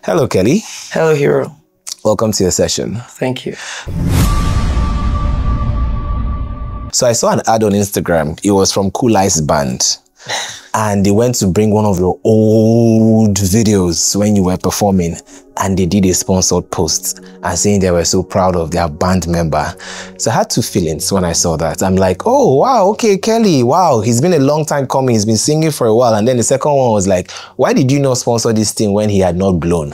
Hello, Kelly. Hello, hero. Welcome to your session. Thank you. So I saw an ad on Instagram. It was from Cool Ice Band. And they went to bring one of your old videos when you were performing, and they did a sponsored post and saying they were so proud of their band member. So I had two feelings when I saw that. I'm like, oh, wow, okay, Kelly, wow, he's been a long time coming. He's been singing for a while. And then the second one was like, why did you not sponsor this thing when he had not blown?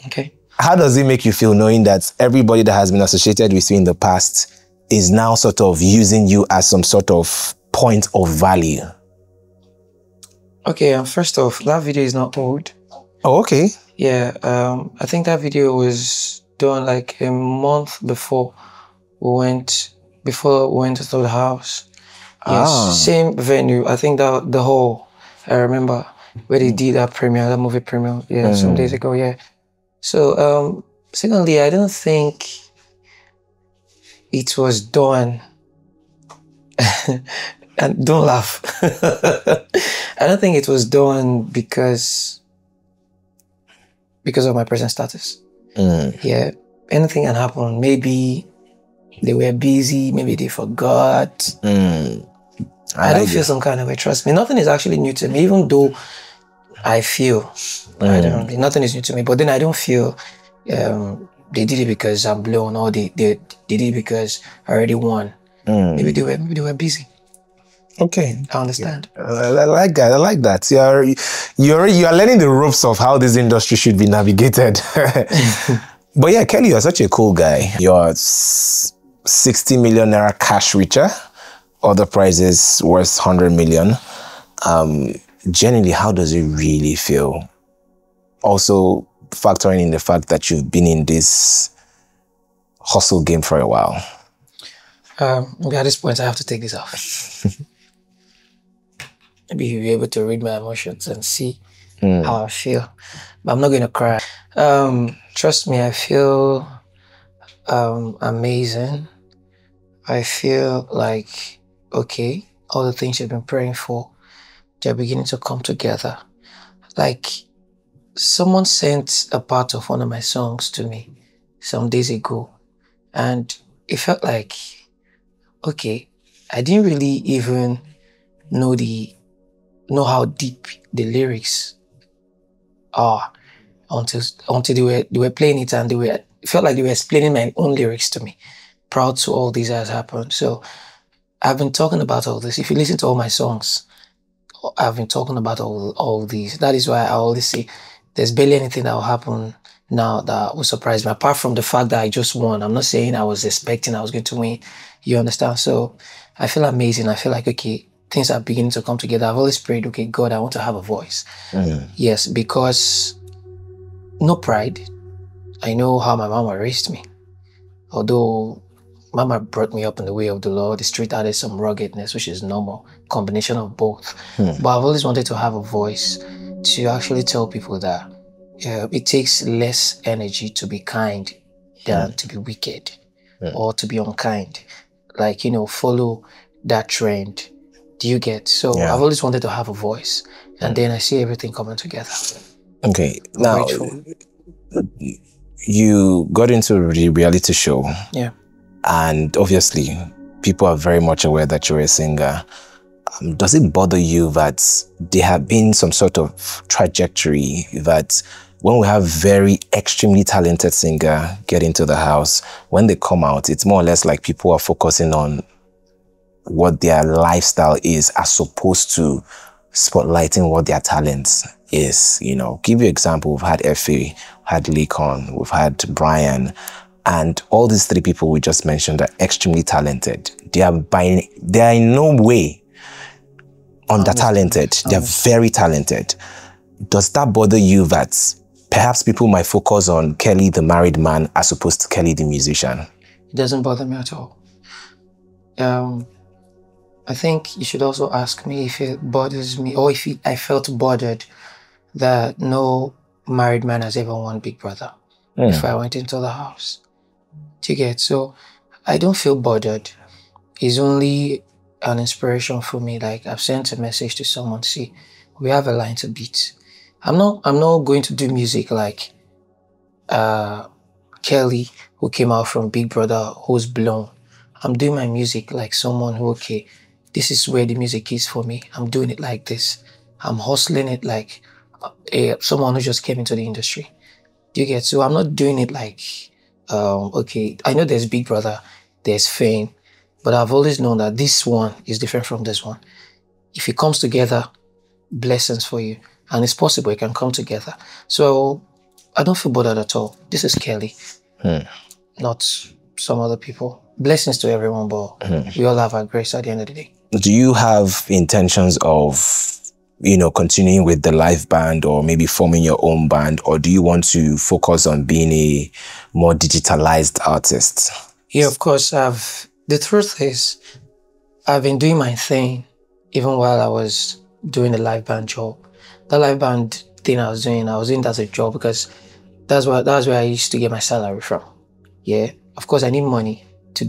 Okay. How does it make you feel knowing that everybody that has been associated with you in the past is now sort of using you as some sort of point of value? Okay, first off, that video is not old. Oh, okay. Yeah, I think that video was done like a month before we went to the house. Yes, same venue. I think that the whole, I remember where they did that premiere, that movie premiere, yeah, some days ago, yeah. So, secondly, I don't think it was done. And don't laugh. I don't think it was done because of my present status. Yeah, anything can happen. Maybe they were busy, maybe they forgot. I don't feel some kind of way. Trust me, nothing is actually new to me, even though I feel, I don't know, nothing is new to me, but then I don't feel they did it because I'm blown, or they did it because I already won. Maybe they were busy. Okay, I understand. I like that. I like that. You are learning the ropes of how this industry should be navigated. But yeah, Kelly, you're such a cool guy. You're 60 million naira cash richer. Other prizes worth 100 million. Generally, how does it really feel? Also, factoring in the fact that you've been in this hustle game for a while. Maybe at this point, I have to take this off. Maybe you'll be able to read my emotions and see how I feel. But I'm not going to cry. Trust me, I feel amazing. I feel like, okay, all the things you've been praying for, they're beginning to come together. Like, someone sent a part of one of my songs to me some days ago, and it felt like, okay, I didn't really even know how deep the lyrics are until they were playing it, and it felt like they were explaining my own lyrics to me. Proud to all this has happened. So I've been talking about all this. If you listen to all my songs, I've been talking about all these. That is why I always say there's barely anything that will happen now that will surprise me, apart from the fact that I just won. I'm not saying I was expecting I was going to win. You understand? So I feel amazing. I feel like, okay, things are beginning to come together. I've always prayed, okay, God, I want to have a voice. Yes, because no pride. I know how my mama raised me. Although mama brought me up in the way of the Lord, the street added some ruggedness, which is normal, combination of both. But I've always wanted to have a voice to actually tell people that it takes less energy to be kind than to be wicked or to be unkind. Like, follow that trend. Do you get? So I've always wanted to have a voice, and then I see everything coming together. Okay, now you got into the reality show. Yeah. And obviously, people are very much aware that you're a singer. Does it bother you that there have been some sort of trajectory that when we have very extremely talented singer get into the house, when they come out, it's more or less like people are focusing on what their lifestyle is as opposed to spotlighting what their talent is? Give you an example. We've had Effie, we've had Lekon, we've had Brian, and all these three people we just mentioned are extremely talented. They are in no way under-talented. They're very talented. Does that bother you that perhaps people might focus on Kelly the married man as opposed to Kelly the musician? It doesn't bother me at all. I think you should also ask me if it bothers me, or if I felt bothered that no married man has ever won Big Brother if I went into the house. Do you get? So I don't feel bothered. It's only an inspiration for me. Like, I've sent a message to someone, see, we have a line to beat. I'm not going to do music like Kelly, who came out from Big Brother, who's blown. I'm doing my music like someone who, okay, this is where the music is for me. I'm doing it like this. I'm hustling it like someone who just came into the industry. Do you get? So I'm not doing it like, okay, I know there's Big Brother, there's fame, but I've always known that this one is different from this one. If it comes together, blessings for you. And it's possible it can come together. So I don't feel bothered at all. This is Kelly, not some other people. Blessings to everyone, but we all have our grace at the end of the day. Do you have intentions of, you know, continuing with the live band or maybe forming your own band, or do you want to focus on being a more digitalized artist? Yeah, of course. The truth is, I've been doing my thing even while I was doing the live band job. The live band thing I was doing that as a job because that's where I used to get my salary from. Yeah, of course I need money to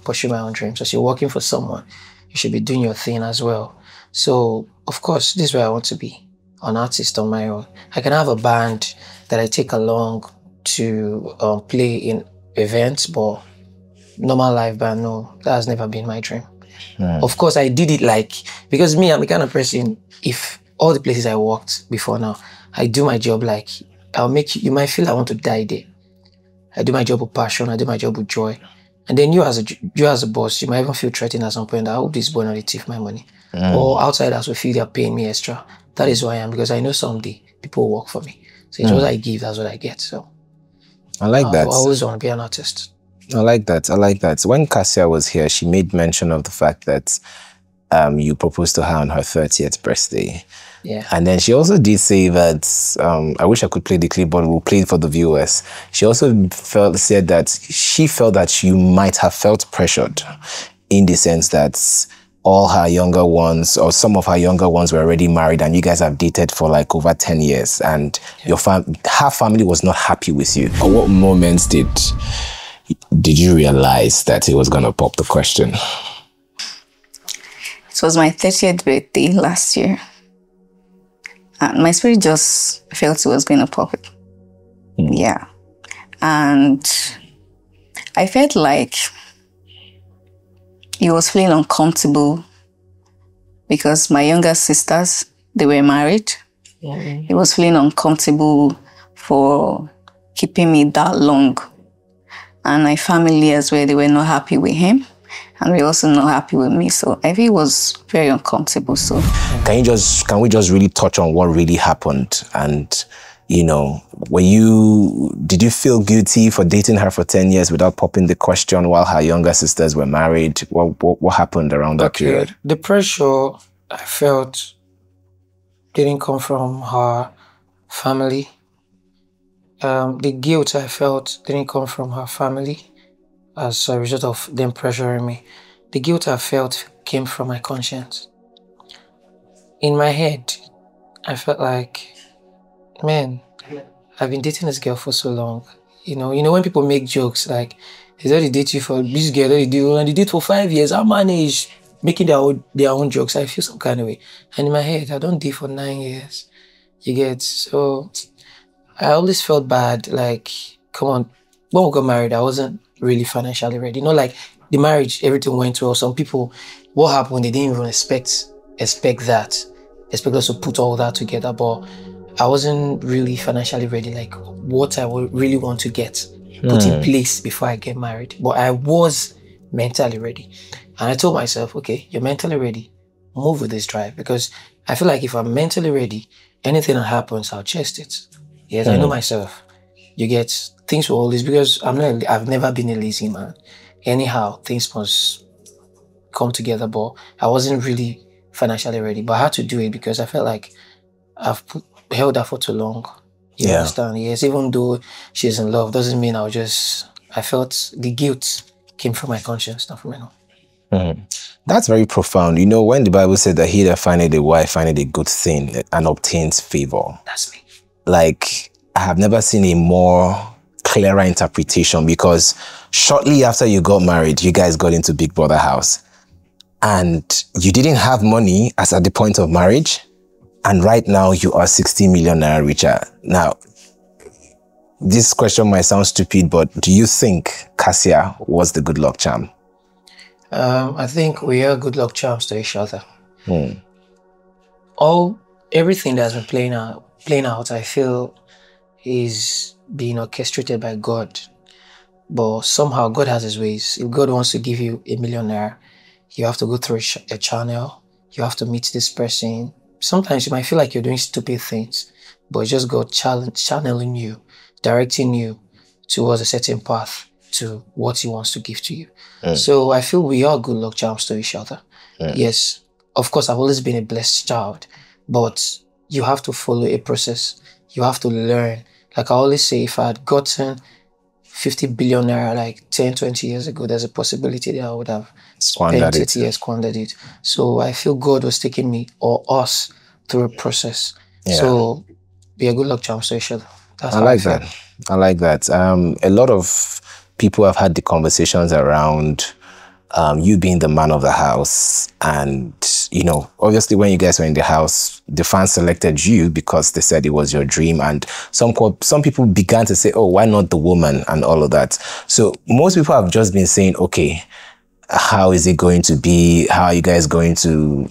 pursue my own dreams. As you're working for someone, you should be doing your thing as well. So of course, this is where I want to be, an artist on my own. I can have a band that I take along to play in events, but normal live band, no, that has never been my dream. Of course, I did it because me, I'm the kind of person, if all the places I worked before now, I do my job like, you might feel I want to die there. I do my job with passion, I do my job with joy. And then you as a boss, you might even feel threatened at some point. I hope this boy not thief my money. Or outsiders will feel they're paying me extra. That is who I am, because I know someday people will work for me. So it's what I give, that's what I get. So I like that. I always want to be an artist. I like that. When Kassia was here, she made mention of the fact that you proposed to her on her 30th birthday. Yeah. And then she also did say that, I wish I could play the clip, but we'll play it for the viewers. She also said that she felt that you might have felt pressured in the sense that all her younger ones, or some of her younger ones, were already married and you guys have dated for like over 10 years and her family was not happy with you. At what moments did you realize that it was going to pop the question? It was my 30th birthday last year. And my spirit just felt it was going to pop it. Yeah. And I felt like he was feeling uncomfortable because my younger sisters, they were married. He was feeling uncomfortable for keeping me that long. And my family as well, they were not happy with him. And we're also not happy with me. So I think it was very uncomfortable. So can we just really touch on what really happened? And, you know, did you feel guilty for dating her for 10 years without popping the question while her younger sisters were married? What happened around that period? The pressure I felt didn't come from her family. The guilt I felt didn't come from her family as a result of them pressuring me. The guilt I felt came from my conscience. In my head, I felt like, man, I've been dating this girl for so long. You know when people make jokes like, he's already dated you for this girl, and they did for 5 years. I managed making their own jokes. I feel some kind of way. And in my head, I don't date for 9 years. You get? So I always felt bad. Like, come on, when we got married, I wasn't really financially ready. Like the marriage, everything went well. Some people, what happened, they didn't even expect that. Expect us to put all that together, but I wasn't really financially ready, like what I would really want to put in place before I get married. But I was mentally ready. And I told myself, okay, you're mentally ready, move with this drive, because I feel like if I'm mentally ready, anything that happens, I'll chest it. Yes, I know myself. You get, things will always, because I've never been a lazy man. Anyhow, things must come together, but I wasn't really financially ready. But I had to do it because I felt like I've held her for too long. You understand? Yes, even though she's in love, doesn't mean I felt the guilt came from my conscience, not from my own. That's very profound. You know, when the Bible said that he that findeth a wife findeth a good thing and obtains favor. That's me. Like, I have never seen a more clearer interpretation, because shortly after you got married, you guys got into Big Brother house and you didn't have money as at the point of marriage. and right now you are 60 million naira richer. Now, this question might sound stupid, but do you think Kassia was the good luck charm? I think we are good luck charms to each other. Everything that's been playing out, I feel is being orchestrated by God. But somehow God has his ways. If God wants to give you a millionaire, you have to go through a channel. You have to meet this person. Sometimes you might feel like you're doing stupid things, but it's just God channeling you, directing you towards a certain path to what he wants to give to you. So I feel we are good luck charms to each other. Yes, of course, I've always been a blessed child, but you have to follow a process. You have to learn. Like I always say, if I had gotten 50 billion naira like 10, 20 years ago, there's a possibility that I would have squandered it. So I feel God was taking me or us through a process. So be a good luck charms to each other. That's I like that. I like that. A lot of people have had the conversations around you being the man of the house, and you know, obviously when you guys were in the house, the fans selected you because they said it was your dream, and some people began to say, oh, why not the woman and all of that. So most people have just been saying, okay, how is it going to be? How are you guys going to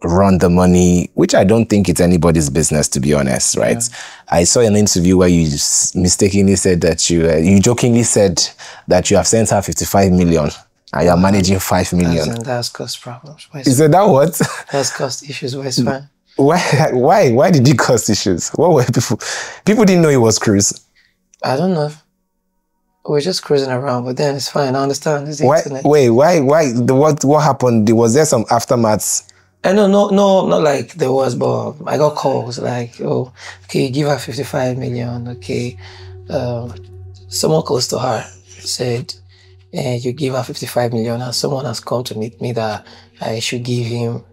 run the money? Which I don't think it's anybody's business, to be honest, right? I saw an interview where you mistakenly said that you jokingly said that you have sent her 55 million and you're managing 5 million. That's caused problems. You said that what? That's caused issues. Where's fine? Why did it cause issues? What were people didn't know it was cruise? I don't know. We're just cruising around, but then it's fine. I understand. It's the internet. Why? What happened? Was there some aftermaths? No, not like there was, but I got calls like, oh, okay, give her 55 million, okay. Someone close to her said, you give her 55 million, and someone has come to meet me that I should give him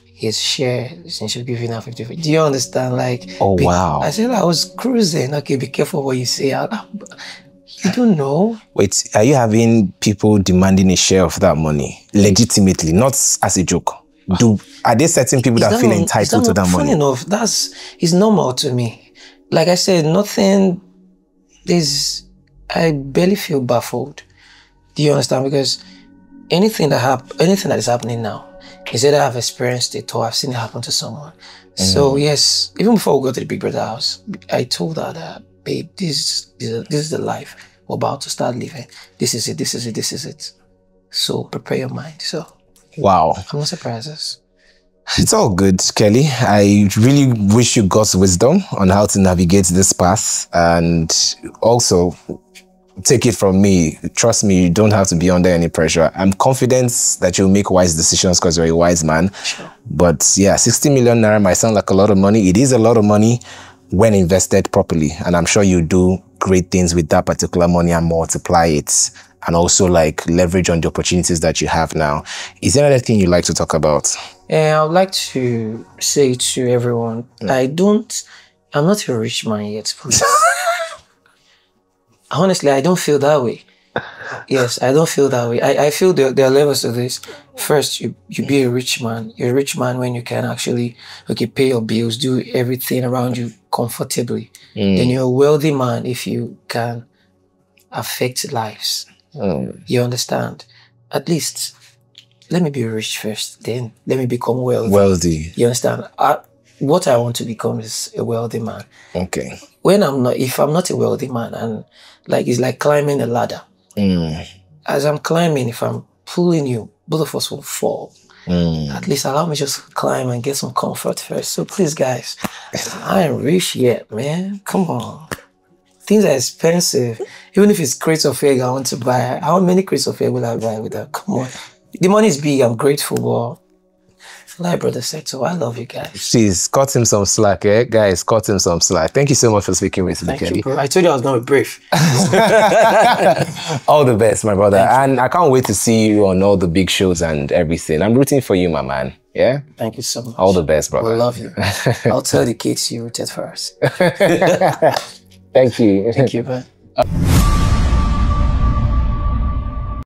his share, and should give him 55. Do you understand? Like, oh, wow. I said, I was cruising. Okay, be careful what you say. You don't know. Wait, are you having people demanding a share of that money legitimately, not as a joke? Are there certain people that feel entitled to that money? Funny enough, it's normal to me. Like I said, I barely feel baffled. Do you understand? Because anything that is happening now is either I've experienced it or I've seen it happen to someone. So yes, even before we go to the Big Brother house, I told her that, babe, this is the life we're about to start living. This is it. So prepare your mind. So wow. I'm not surprised. It's all good, Kelly. I really wish you God's wisdom on how to navigate this path, and also take it from me. Trust me, you don't have to be under any pressure. I'm confident that you'll make wise decisions because you're a wise man. Sure. But yeah, 60 million naira might sound like a lot of money. It is a lot of money when invested properly. And I'm sure you do great things with that particular money and multiply it, and also like leverage on the opportunities that you have now. Is there anything you'd like to talk about? I would like to say to everyone, I'm not a rich man yet, please. Honestly, I don't feel that way. Yes, I don't feel that way. I feel there are levels to this. First, you be a rich man. You're a rich man when you can actually, pay your bills, do everything around you comfortably. Then you're a wealthy man if you can affect lives. You understand? At least, let me be rich first, then let me become wealthy. You understand? What I want to become is a wealthy man. Okay. If I'm not a wealthy man, and it's like climbing a ladder. As I'm climbing, if I'm pulling you, both of us will fall. At least allow me just climb and get some comfort first. So please, guys, I ain't rich yet, man. Come on. Things are expensive. Even if it's crates of egg I want to buy, how many crates of egg will I buy with that? Come on. The money is big, I'm grateful, but like brother said, so I love you guys. Please, cut him some slack, eh? Guys, cut him some slack. Thank you so much for speaking with me, Kelly. Thank you, bro. I told you I was going to be brief. All the best, my brother. And I can't wait to see you on all the big shows and everything. I'm rooting for you, my man. Yeah? Thank you so much. All the best, brother. We love you. I'll tell the kids you rooted for us. Thank you. Thank you, man.